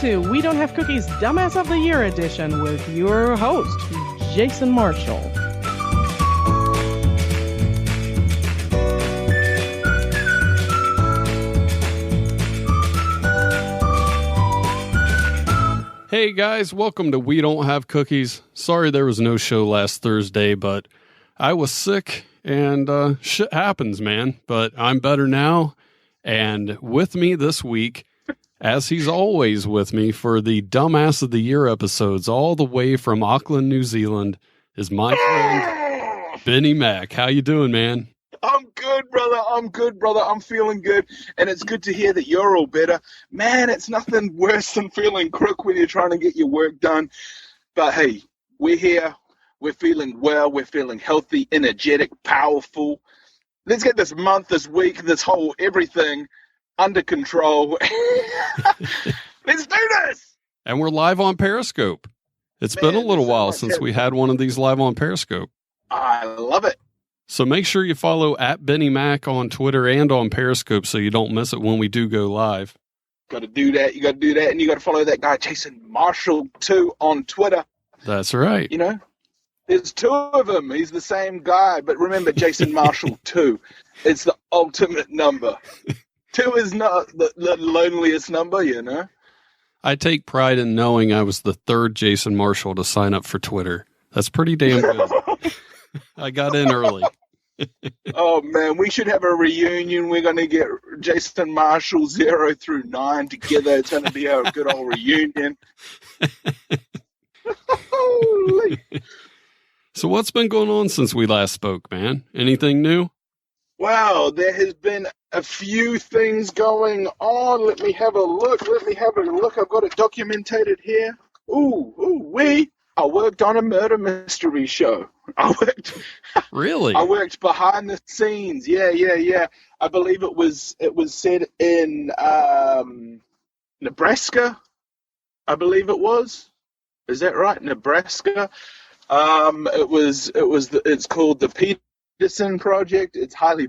to We Don't Have Cookies Dumbass of the Year edition with your host, Jason Marshall. Hey guys, welcome to We Don't Have Cookies. Sorry there was no show last Thursday, but I was sick and shit happens, man. But I'm better now. And with me this week, as he's always with me for the Dumbass of the Year episodes, all the way from Auckland, New Zealand, is my friend, Benny Mack. How you doing, man? I'm good, brother. I'm feeling good. And it's good to hear that you're all better. Man, it's nothing worse than feeling crook when you're trying to get your work done. But hey, we're here. We're feeling well. We're feeling healthy, energetic, powerful. Let's get this month, this week, this whole everything under control. Let's do this! And we're live on Periscope. It's been a little while since we had one of these live on Periscope. I love it. So make sure you follow at Benny Mack on Twitter and on Periscope so you don't miss it when we do go live. Got to do that. You got to do that. And you got to follow that guy, Jason Marshall, too, on Twitter. That's right. You know, there's two of them. He's the same guy. But remember, Jason Marshall, 2. It's the ultimate number. 2 is not the loneliest number, you know. I take pride in knowing I was the third Jason Marshall to sign up for Twitter. That's pretty damn good. I got in early. Oh, man, we should have a reunion. We're going to get Jason Marshall 0 through 9 together. It's going to be a good old reunion. Holy. So what's been going on since we last spoke, man? Anything new? Wow, there has been a few things going on. Let me have a look. I've got it documented here. I worked on a murder mystery show. Really? I worked behind the scenes. Yeah. I believe it was set in Nebraska. I believe it was. Is that right? Nebraska. It's called the Peterson Project. It's highly.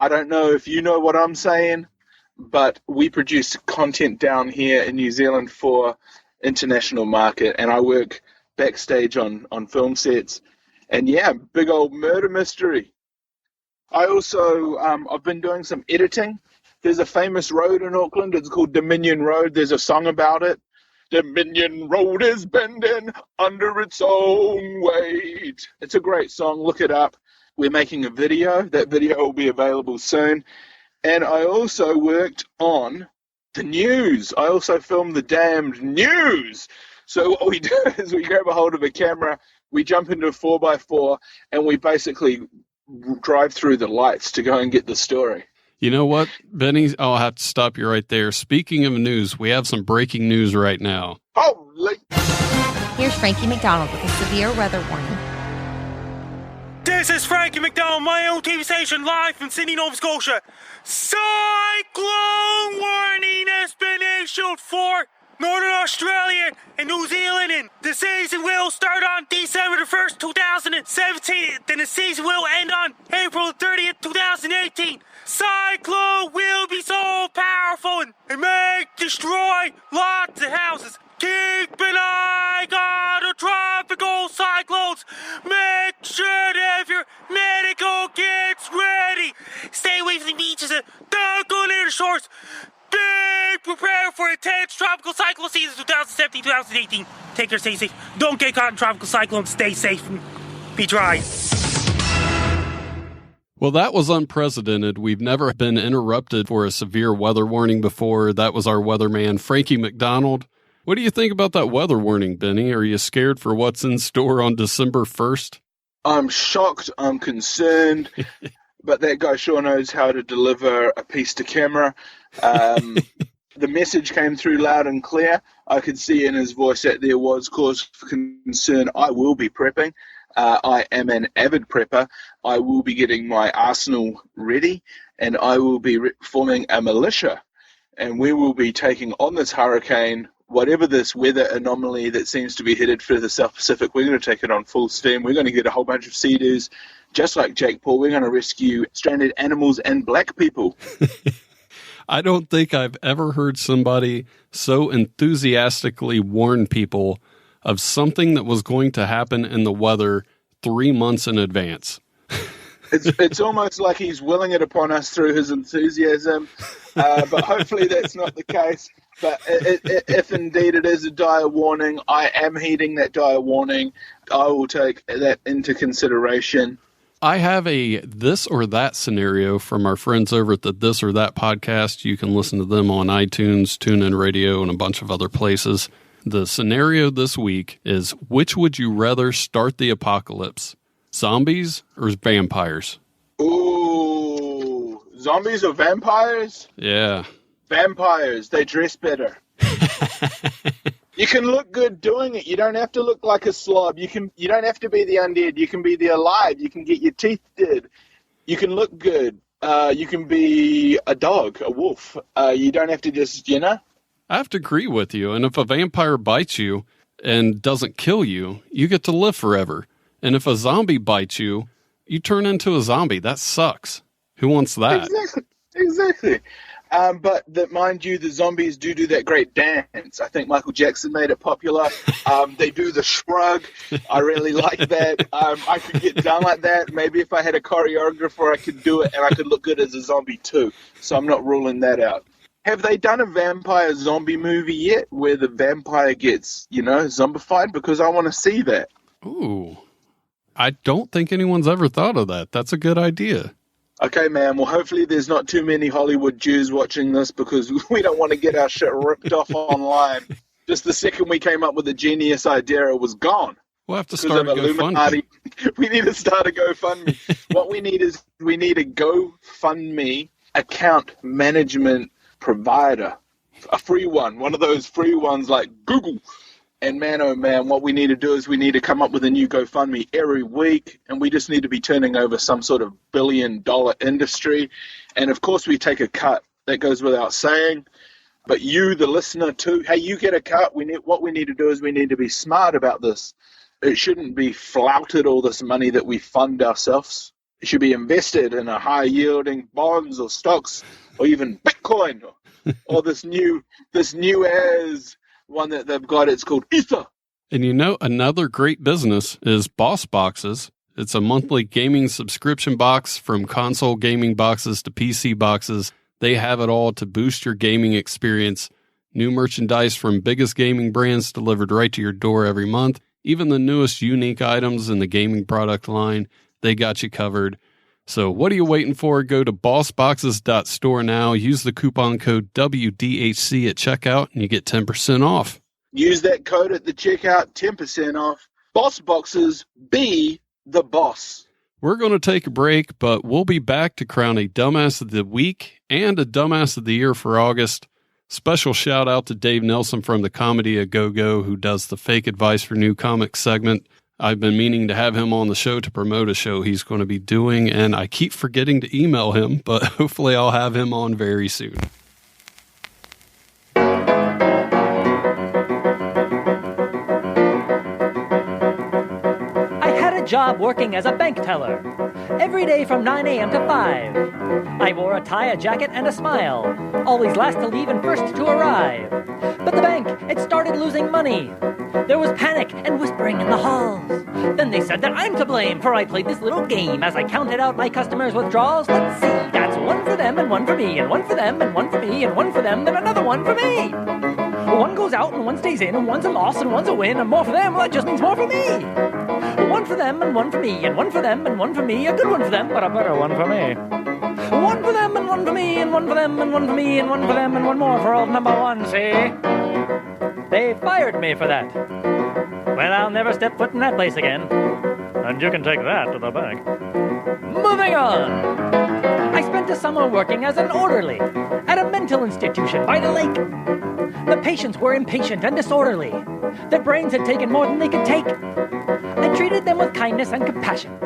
I don't know if you know what I'm saying, but we produce content down here in New Zealand for international market, and I work backstage on film sets. And yeah, big old murder mystery. I also I've been doing some editing. There's a famous road in Auckland. It's called Dominion Road. There's a song about it. Dominion Road is bending under its own weight. It's a great song. Look it up. We're making a video. That video will be available soon. And I also worked on the news. I also filmed the damned news. So what we do is we grab a hold of a camera, we jump into a 4x4, and we basically drive through the lights to go and get the story. You know what, Benny? I'll have to stop you right there. Speaking of news, we have some breaking news right now. Holy! Here's Frankie McDonald with a severe weather warning. This is Frankie McDonald, my own TV station, live from Sydney, Nova Scotia. Cyclone warning has been issued for Northern Australia and New Zealand, and the season will start on December the 1st, 2017. Then the season will end on April 30th, 2018. Cyclone will be so powerful and may destroy lots of houses. Keep an eye on the tropical cyclones. Make sure to have your medical kits ready. Stay away from the beaches and don't go near the shores. Be prepared for intense tropical cyclone season 2017-2018. Take care, stay safe. Don't get caught in tropical cyclones. Stay safe and be dry. Well, that was unprecedented. We've never been interrupted for a severe weather warning before. That was our weatherman, Frankie McDonald. What do you think about that weather warning, Benny? Are you scared for what's in store on December 1st? I'm shocked. I'm concerned. But that guy sure knows how to deliver a piece to camera. The message came through loud and clear. I could see in his voice that there was cause for concern. I will be prepping. I am an avid prepper. I will be getting my arsenal ready, and I will be forming a militia. And we will be taking on this hurricane, whatever this weather anomaly that seems to be headed for the South Pacific. We're going to take it on full steam. We're going to get a whole bunch of sea-doos. Just like Jake Paul, we're going to rescue stranded animals and black people. I don't think I've ever heard somebody so enthusiastically warn people of something that was going to happen in the weather 3 months in advance. It's almost like he's willing it upon us through his enthusiasm, but hopefully that's not the case. But if indeed it is a dire warning, I am heeding that dire warning. I will take that into consideration. I have a this or that scenario from our friends over at the This or That podcast. You can listen to them on iTunes, TuneIn Radio, and a bunch of other places. The scenario this week is, which would you rather start the apocalypse? Zombies or vampires? Ooh, zombies or vampires? Yeah. Vampires, they dress better. You can look good doing it. You don't have to look like a slob. You don't have to be the undead. You can be the alive. You can get your teeth did. You can look good. You can be a dog, a wolf. You don't have to just, I have to agree with you. And if a vampire bites you and doesn't kill you, you get to live forever. And if a zombie bites you, you turn into a zombie. That sucks. Who wants that? Exactly. But mind you, the zombies do that great dance. I think Michael Jackson made it popular. They do the shrug. I really like that. I could get done like that. Maybe if I had a choreographer, I could do it, and I could look good as a zombie too. So I'm not ruling that out. Have they done a vampire zombie movie yet where the vampire gets, zombified? Because I want to see that. Ooh. I don't think anyone's ever thought of that. That's a good idea. Okay, man. Well, hopefully there's not too many Hollywood Jews watching this because we don't want to get our shit ripped off online. Just the second we came up with a genius idea, it was gone. We'll have to start a GoFundMe. We need to start a GoFundMe. What we need is a GoFundMe account management provider. A free one of those free ones like Google. And man, oh man, what we need to do is we need to come up with a new GoFundMe every week, and we just need to be turning over some sort of billion-dollar industry. And of course, we take a cut. That goes without saying. But you, the listener, too, hey, you get a cut. What we need to do is we need to be smart about this. It shouldn't be flouted, all this money that we fund ourselves. It should be invested in a high-yielding bonds or stocks or even Bitcoin or this new as one that they've got. It's called Ether. And another great business is Boss Boxes. It's a monthly gaming subscription box, from console gaming boxes to PC boxes. They have it all to boost your gaming experience. New merchandise from biggest gaming brands delivered right to your door every month. Even the newest unique items in the gaming product line, they got you covered. So what are you waiting for? Go to bossboxes.store now. Use the coupon code WDHC at checkout, and you get 10% off. Use that code at the checkout, 10% off. Boss Boxes, be the boss. We're going to take a break, but we'll be back to crown a Dumbass of the Week and a Dumbass of the Year for August. Special shout out to Dave Nelson from the Comedy A Go-Go, who does the Fake Advice for New Comics segment. I've been meaning to have him on the show to promote a show he's going to be doing, and I keep forgetting to email him, but hopefully I'll have him on very soon. I had a job working as a bank teller. Every day from 9 a.m. to 5. I wore a tie, a jacket, and a smile. Always last to leave and first to arrive. But the bank, it started losing money. There was panic and whispering in the halls. Then they said that I'm to blame, for I played this little game as I counted out my customers' withdrawals. Let's see, that's one for them and one for me, and one for them and one for me, and one for them and another one for me. One goes out and one stays in, and one's a loss and one's a win, and more for them, well, that just means more for me. One for them and one for me, and one for them and one for me, a good one for them, but a better one for me. One for them and one for me, and one for them and one for me, and one for them and one more for old number one, see? They fired me for that. Well, I'll never step foot in that place again. And you can take that to the bank. Moving on. I spent a summer working as an orderly at a mental institution by the lake. The patients were impatient and disorderly. Their brains had taken more than they could take. I treated them with kindness and compassion.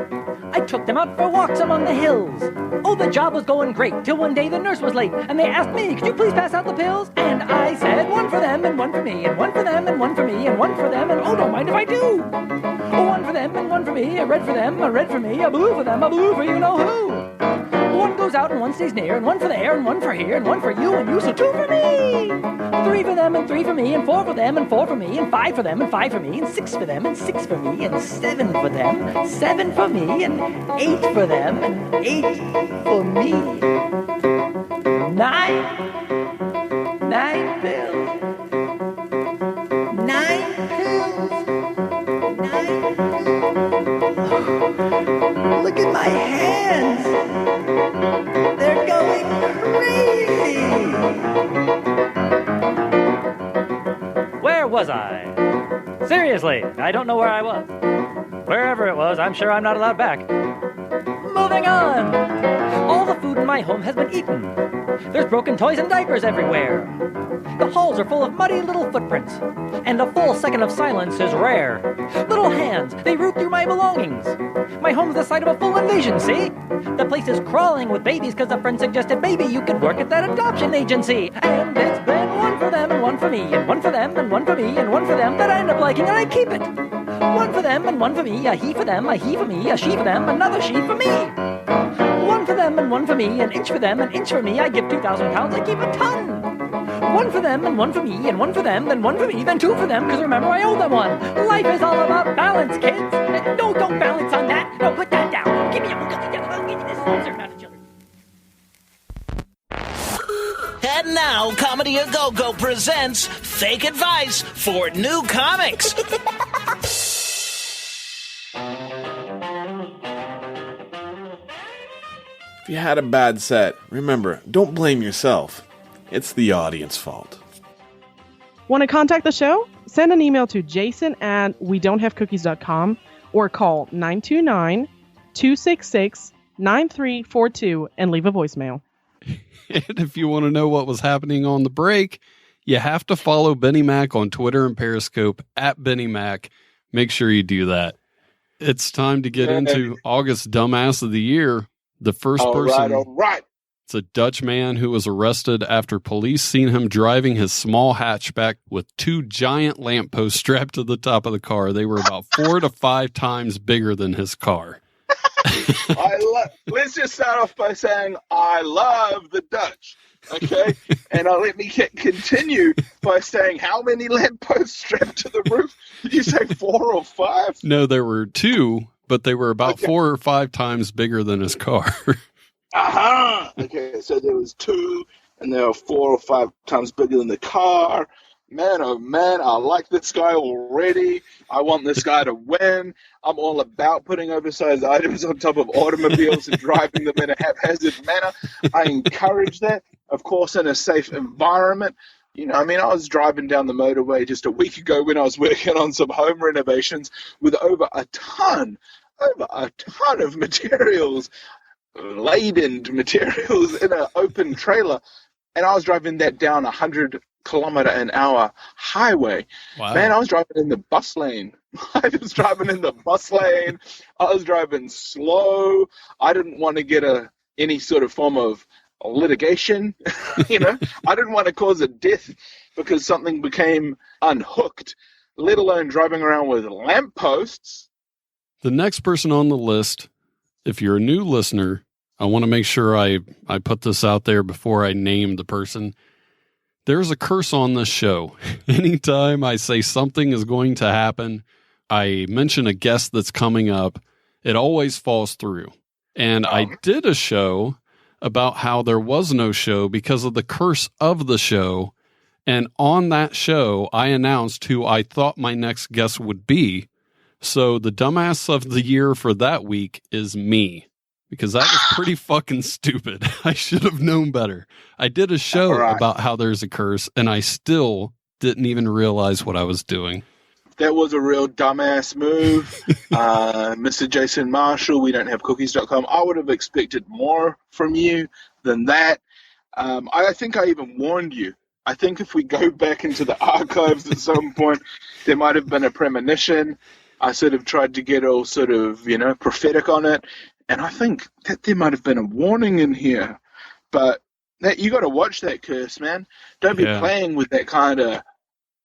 I took them out for walks among the hills. Oh, the job was going great, till one day the nurse was late, and they asked me, could you please pass out the pills? And I said, one for them, and one for me, and one for them, and one for me, and one for them, and oh, don't mind if I do. Oh, one for them, and one for me, a red for them, a red for me, a blue for them, a blue for you know who. One goes out and one stays near, and one for there, and one for here, and one for you, and you, so 2 for me. 3 for them, and 3 for me, and 4 for them, and 4 for me, and 5 for them, and 5 for me, and 6 for them, and 6 for me, and 7 for them, 7 for me, and 8 for them, and 8 for me. 9 bills. 9 pills. 9 pills. Look at my hands. They're going crazy. Where was I? Seriously, I don't know where I was. Wherever it was, I'm sure I'm not allowed back. Moving on. All the food in my home has been eaten. There's broken toys and diapers everywhere. The halls are full of muddy little footprints, and a full second of silence is rare. Little hands, they root through my belongings. My home's the site of a full invasion, see? The place is crawling with babies because a friend suggested maybe you could work at that adoption agency. And it's been 1 for them and 1 for me, and 1 for them and 1 for me, and 1 for them that I end up liking and I keep it. 1 for them and 1 for me, a he for them, a he for me, a she for them, another she for me. 1 for them and 1 for me, an inch for them, an inch for me, I give 2,000 pounds, I keep a ton. 1 for them and 1 for me, and 1 for them, then 1 for me, then 2 for them, because remember I owe them 1. Life is all about balance, kids. No, don't balance on that. No, put that down. Give me a... I'll give you this. Sir, not a children. And now, Comedy A Go-Go presents Fake Advice for New Comics. If you had a bad set, remember, don't blame yourself. It's the audience fault. Want to contact the show? Send an email to jason@wedon'thavecookies.com or call 929-266-9342 and leave a voicemail. And if you want to know what was happening on the break, you have to follow Benny Mack on Twitter and Periscope @Benny Mack. Make sure you do that. It's time to get into August Dumbass of the Year. The first person. All right. It's a Dutch man who was arrested after police seen him driving his small hatchback with 2 giant lampposts strapped to the top of the car. They were about 4 to 5 times bigger than his car. Let's just start off by saying I love the Dutch, okay? And let me continue by saying how many lampposts strapped to the roof? Did you say 4 or 5? No, there were 2, but they were about 4 or 5 times bigger than his car. Aha! Okay, so there was 2, and they were 4 or 5 times bigger than the car. Man, oh man, I like this guy already. I want this guy to win. I'm all about putting oversized items on top of automobiles and driving them in a haphazard manner. I encourage that, of course, in a safe environment. You know, I mean, I was driving down the motorway just a week ago when I was working on some home renovations with over a ton of materials, laden materials in an open trailer, and I was driving that down 100-kilometer-an-hour highway. Wow. Man, I was driving in the bus lane. I was driving slow. I didn't want to get any sort of form of litigation. You know, I didn't want to cause a death because something became unhooked, let alone driving around with lampposts. The next person on the list, if you're a new listener, I want to make sure I put this out there before I name the person. There's a curse on this show. Anytime I say something is going to happen, I mention a guest that's coming up, it always falls through. And I did a show about how there was no show because of the curse of the show. And on that show, I announced who I thought my next guest would be. So the dumbass of the year for that week is me, because that was pretty fucking stupid. I should have known better. I did a show about how there's a curse, and I still didn't even realize what I was doing. That was a real dumbass move. Mr. Jason Marshall, we don't have cookies.com. I would have expected more from you than that. I think I even warned you. I think if we go back into the archives at some point, there might have been a premonition. I sort of tried to get all sort of, prophetic on it. And I think that there might have been a warning in here. But you got to watch that curse, man. Don't be playing with that kind of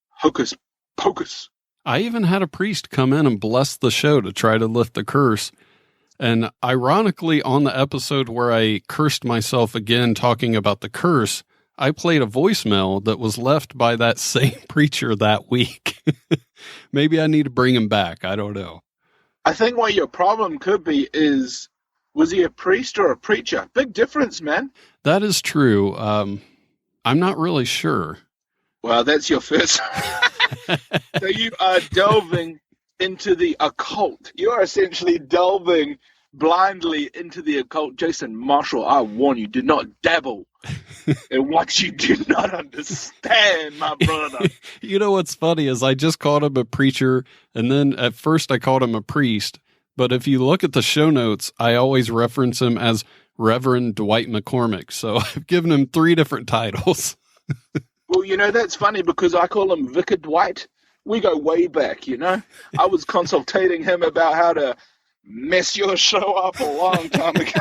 hocus pocus. I even had a priest come in and bless the show to try to lift the curse. And ironically, on the episode where I cursed myself again talking about the curse, I played a voicemail that was left by that same preacher that week. Maybe I need to bring him back. I don't know. I think what your problem could be is, was he a priest or a preacher? Big difference, man. That is true. I'm not really sure. Well, that's your first. So you are delving into the occult. You are essentially delving blindly into the occult. Jason Marshall, I warn you, do not dabble in what you do not understand, my brother. You know what's funny is I just called him a preacher, and then at first I called him a priest. But if you look at the show notes, I always reference him as Reverend Dwight McCormick. So I've given him 3 different titles. Well, you know, that's funny because I call him Vicar Dwight. We go way back, you know. I was consultating him about how to mess your show up a long time ago.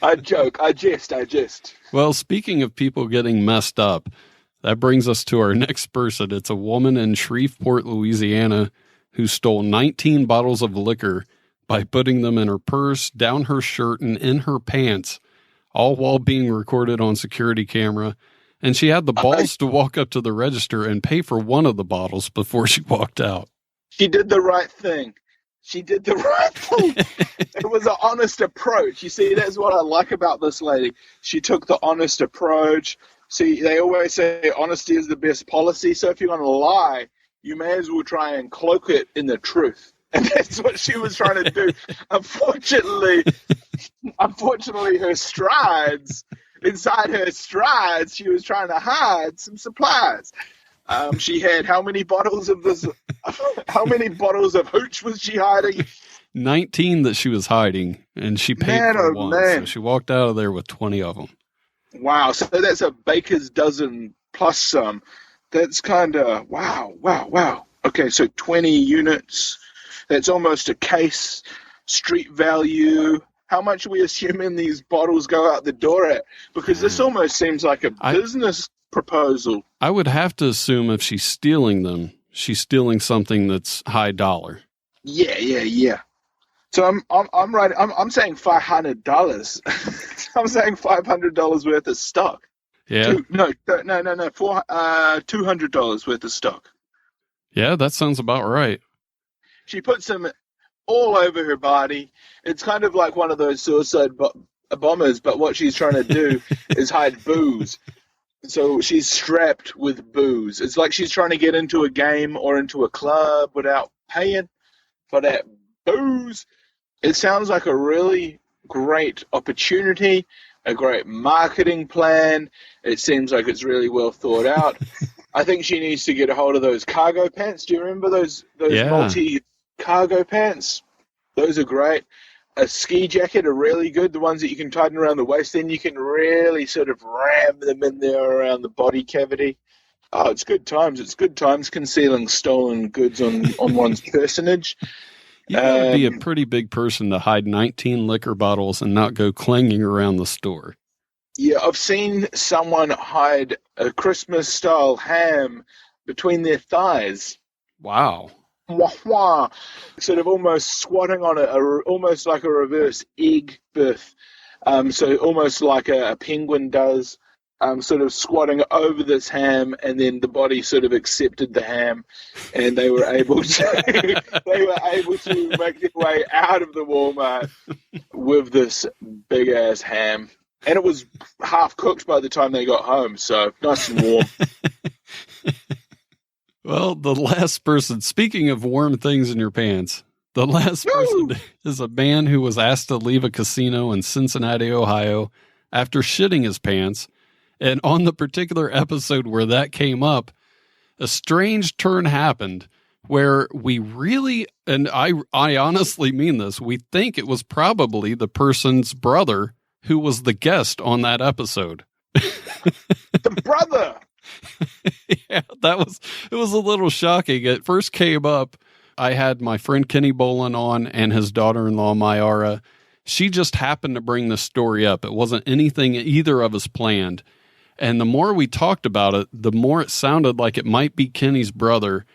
I joke, I jest. Well, speaking of people getting messed up, that brings us to our next person. It's a woman in Shreveport, Louisiana, who stole 19 bottles of liquor by putting them in her purse, down her shirt, and in her pants, all while being recorded on security camera. And she had the balls to walk up to the register and pay for one of the bottles before she walked out. She did the right thing. It was an honest approach. You see, that's what I like about this lady. She took the honest approach. See, they always say honesty is the best policy. So if you're going to lie, you may as well try and cloak it in the truth. And that's what she was trying to do. Unfortunately, inside her strides, she was trying to hide some supplies. She had how many bottles of hooch was she hiding? 19 that she was hiding, and she paid for one. So she walked out of there with 20 of them. Wow. So that's a baker's dozen plus some. That's kind of, wow. Okay, so 20 units. That's almost a case. Street value. How much are we assuming these bottles go out the door at? Because this almost seems like a business proposal. I would have to assume if she's stealing them, she's stealing something that's high dollar. Yeah. So I'm right. I'm saying $500. I'm saying $500 worth of stock. Yeah. $200 worth of stock. Yeah, that sounds about right. She puts them all over her body. It's kind of like one of those suicide bombers, but what she's trying to do is hide booze. So she's strapped with booze. It's like she's trying to get into a game or into a club without paying for that booze. It sounds like a really great opportunity, a great marketing plan. It seems like it's really well thought out. I think she needs to get a hold of those cargo pants. Do you remember those multi-cargo pants? Those are great. A ski jacket are really good, the ones that you can tighten around the waist. Then you can really sort of ram them in there around the body cavity. Oh, it's good times. It's good times concealing stolen goods on one's personage. You gotta be a pretty big person to hide 19 liquor bottles and not go clanging around the store. Yeah, I've seen someone hide a Christmas-style ham between their thighs. Wow. Wah-wah. Sort of almost squatting on almost like a reverse egg birth. So almost like a penguin does. Sort of squatting over this ham, and then the body sort of accepted the ham, and they were able to make their way out of the Walmart with this big ass ham, and it was half cooked by the time they got home, so nice and warm. Well, the last person, speaking of warm things in your pants, the last person is a man who was asked to leave a casino in Cincinnati, Ohio, after shitting his pants. And on the particular episode where that came up, a strange turn happened where we really, and I honestly mean this, we think it was probably the person's brother who was the guest on that episode. The brother! Yeah, it was a little shocking. It first came up, I had my friend Kenny Bolin on and his daughter-in-law, Mayara. She just happened to bring this story up. It wasn't anything either of us planned. And the more we talked about it, the more it sounded like it might be Kenny's brother.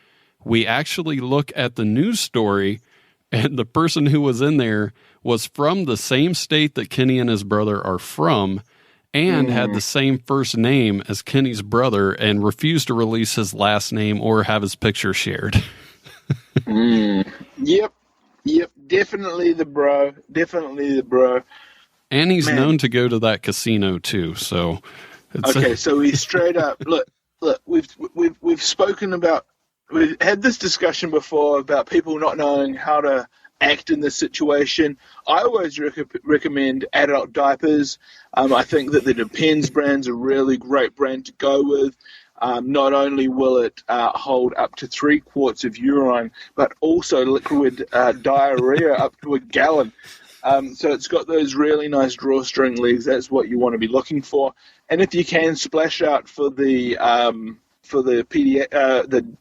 We actually look at the news story, And the person who was in there was from the same state that Kenny and his brother are from, and had the same first name as Kenny's brother, and refused to release his last name or have his picture shared. Yep. Definitely the bro. And he's known to go to that casino too. So, so he's straight up. Look. We've spoken about. We've had this discussion before about people not knowing how to act in this situation. I always recommend adult diapers. I think that the Depends brand's a really great brand to go with. Not only will it hold up to 3 quarts of urine, but also liquid diarrhea up to a gallon. So it's got those really nice drawstring legs. That's what you want to be looking for. And if you can, splash out for the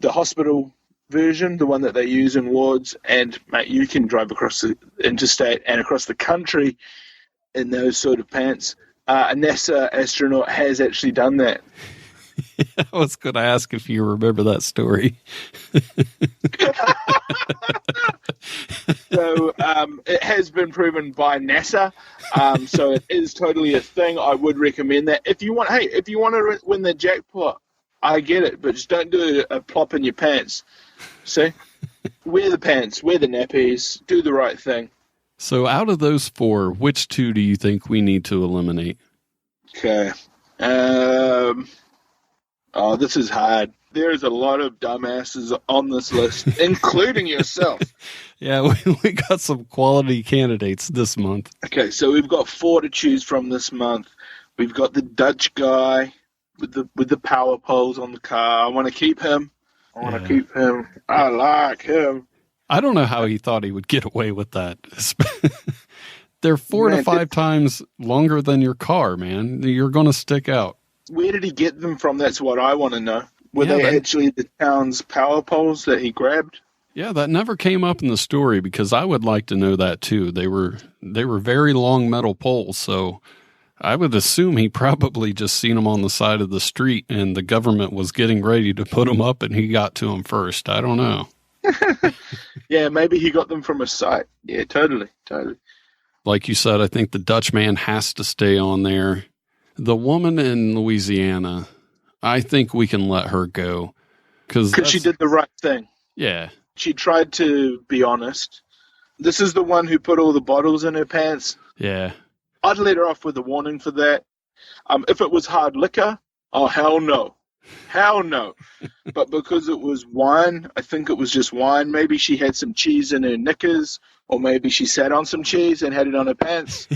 hospital version, the one that they use in wards, and mate, you can drive across the interstate and across the country in those sort of pants. A NASA astronaut has actually done that. I was going to ask if you remember that story. So it has been proven by NASA. So it is totally a thing. I would recommend that. If you want to win the jackpot, I get it, but just don't do a plop in your pants. See? Wear the pants, wear the nappies, do the right thing. So out of those 4, which 2 do you think we need to eliminate? Okay. This is hard. There's a lot of dumbasses on this list, including yourself. Yeah, we got some quality candidates this month. Okay, so we've got 4 to choose from this month. We've got the Dutch guy with the power poles on the car. I want to keep him. I like him. I don't know how he thought he would get away with that. They're 4 to 5 times longer than your car, man. You're going to stick out. Where did he get them from? That's what I want to know. Were they actually the town's power poles that he grabbed? Yeah, that never came up in the story, because I would like to know that too. They were very long metal poles, so I would assume he probably just seen them on the side of the street and the government was getting ready to put them up and he got to them first. I don't know. Yeah, maybe he got them from a site. Yeah, totally. Like you said, I think the Dutch man has to stay on there. The woman in Louisiana, I think we can let her go. Because she did the right thing. Yeah. She tried to be honest. This is the one who put all the bottles in her pants. Yeah. I'd let her off with a warning for that. If it was hard liquor, oh, hell no. Hell no. But because it was wine, I think it was just wine. Maybe she had some cheese in her knickers, or maybe she sat on some cheese and had it on her pants.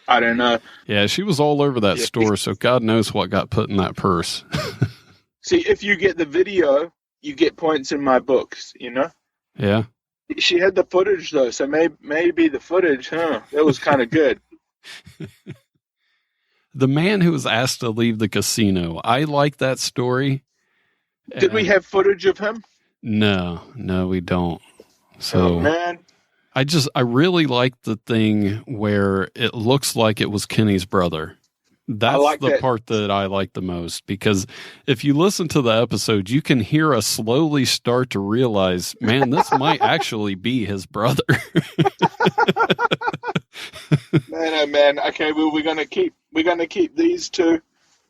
I don't know. Yeah, she was all over that store, so God knows what got put in that purse. See, if you get the video, you get points in my books, you know? Yeah. She had the footage, though, so maybe the footage, that was kind of good. The man who was asked to leave the casino, I like that story. Did we have footage of him? No, we don't. So, man. I really like the thing where it looks like it was Kenny's brother. That's the part that I like the most, because if you listen to the episode, you can hear us slowly start to realize, man, this might actually be his brother. Man, oh man. Okay, well, we're gonna keep these 2.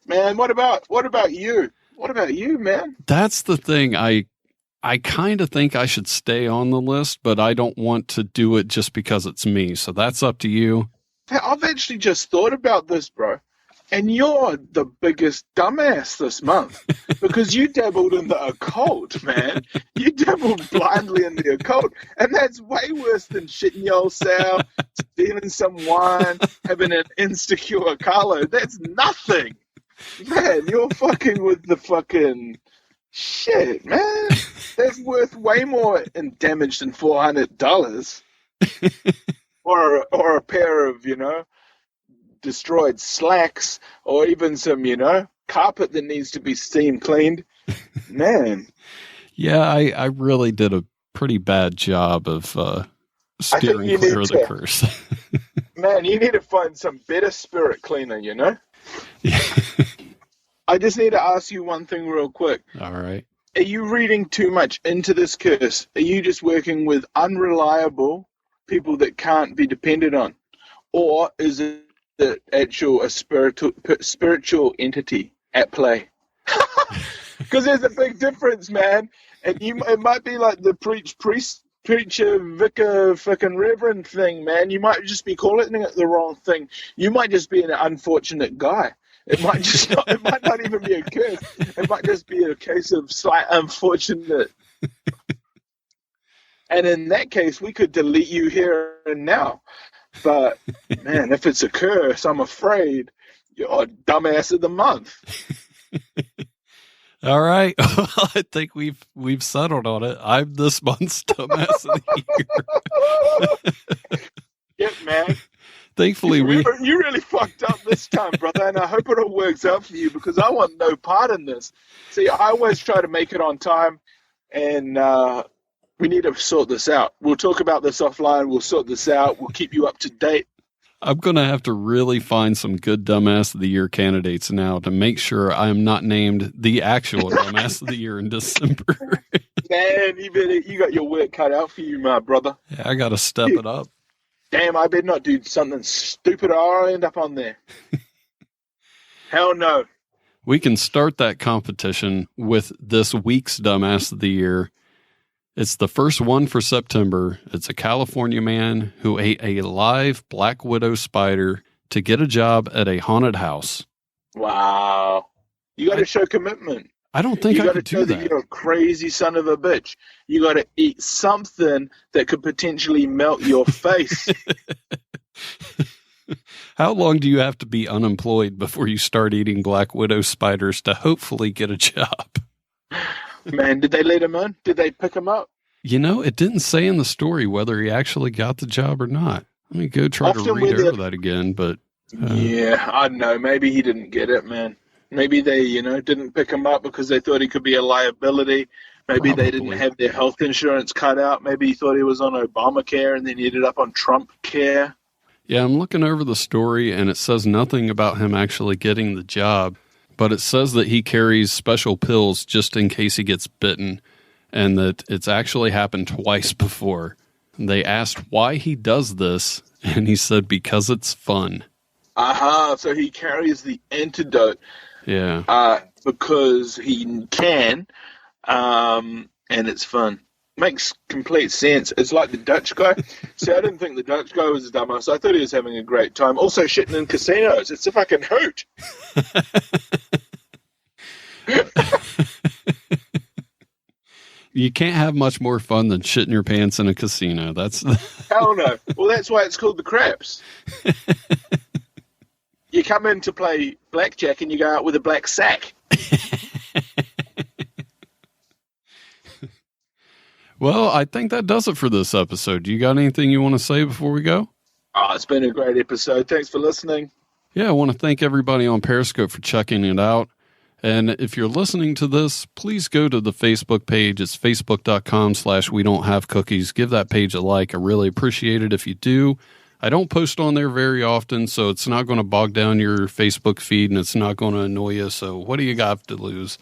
Man, what about you? What about you, man? That's the thing. I kind of think I should stay on the list, but I don't want to do it just because it's me. So that's up to you. I've actually just thought about this, bro. And you're the biggest dumbass this month because you dabbled in the occult, man. You dabbled blindly in the occult. And that's way worse than shitting your cell, stealing some wine, having an insecure Carlo. That's nothing. Man, you're fucking with the fucking shit, man. That's worth way more in damage than $400. or a pair of, destroyed slacks, or even some, carpet that needs to be steam cleaned. Man. Yeah, I really did a pretty bad job of steering clear of the curse. Man, you need to find some better spirit cleaner, I just need to ask you one thing real quick. All right. are you reading too much into this curse? Are you just working with unreliable people that can't be depended on? Or is it a spiritual entity at play? Because there's a big difference, man. And it might be like the preacher, vicar, fucking reverend thing, man. You might just be calling it the wrong thing. You might just be an unfortunate guy. It might just not. It might not even be a curse. It might just be a case of slight unfortunate. And in that case, we could delete you here and now. But man, if it's a curse, I'm afraid you're a dumbass of the month. All right. Well, I think we've settled on it. I'm this month's dumbass of the year. Yeah, man. Thankfully, you really fucked up this time, brother, and I hope it all works out for you because I want no part in this. See, I always try to make it on time, and we need to sort this out. We'll talk about this offline. We'll sort this out. We'll keep you up to date. I'm going to have to really find some good dumbass of the year candidates now to make sure I am not named the actual dumbass of the year in December. Man, you got your work cut out for you, my brother. Yeah, I got to step it up. Damn, I better not do something stupid or I'll end up on there. Hell no. We can start that competition with this week's dumbass of the year. It's the first one for September. It's a California man who ate a live black widow spider to get a job at a haunted house. Wow. You got to show commitment. I don't think I could do that. You're a crazy son of a bitch. You got to eat something that could potentially melt your face. How long do you have to be unemployed before you start eating black widow spiders to hopefully get a job? Man, did they let him in? Did they pick him up? You know, it didn't say in the story whether he actually got the job or not. Let me go try to read over that again. But yeah, I don't know. Maybe he didn't get it, man. Maybe they, didn't pick him up because they thought he could be a liability. Maybe they didn't have their health insurance cut out. Maybe he thought he was on Obamacare and then he ended up on Trump care. Yeah, I'm looking over the story and it says nothing about him actually getting the job, but it says that he carries special pills just in case he gets bitten and that it's actually happened twice before. They asked why he does this and he said because it's fun. Aha, so he carries the antidote. Yeah. Because he can, and it's fun. Makes complete sense. It's like the Dutch guy. See, I didn't think the Dutch guy was a dumbass. I thought he was having a great time. Also shitting in casinos. It's a fucking hoot. You can't have much more fun than shitting your pants in a casino. That's Hell no. Well, that's why it's called the craps. You come in to play blackjack and you go out with a black sack. Well, I think that does it for this episode. Do you got anything you want to say before we go? Oh, it's been a great episode. Thanks for listening. Yeah, I want to thank everybody on Periscope for checking it out. And if you're listening to this, please go to the Facebook page. It's facebook.com/WeDon'tHaveCookies. Give that page a like. I really appreciate it if you do. I don't post on there very often, so it's not going to bog down your Facebook feed and it's not going to annoy you. So what do you got to lose?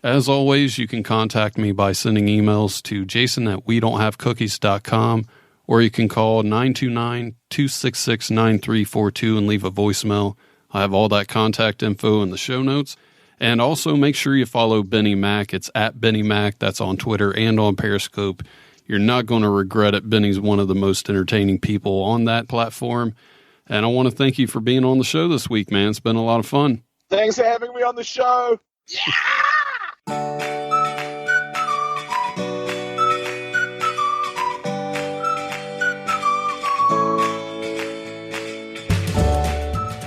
As always, you can contact me by sending emails to jason@WeDon'tHaveCookies.com, or you can call 929-266-9342 and leave a voicemail. I have all that contact info in the show notes. And also make sure you follow Benny Mack. It's @Benny Mack. That's on Twitter and on Periscope. You're not going to regret it. Benny's one of the most entertaining people on that platform. And I want to thank you for being on the show this week, man. It's been a lot of fun. Thanks for having me on the show. Yeah!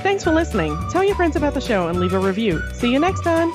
Thanks for listening. Tell your friends about the show and leave a review. See you next time.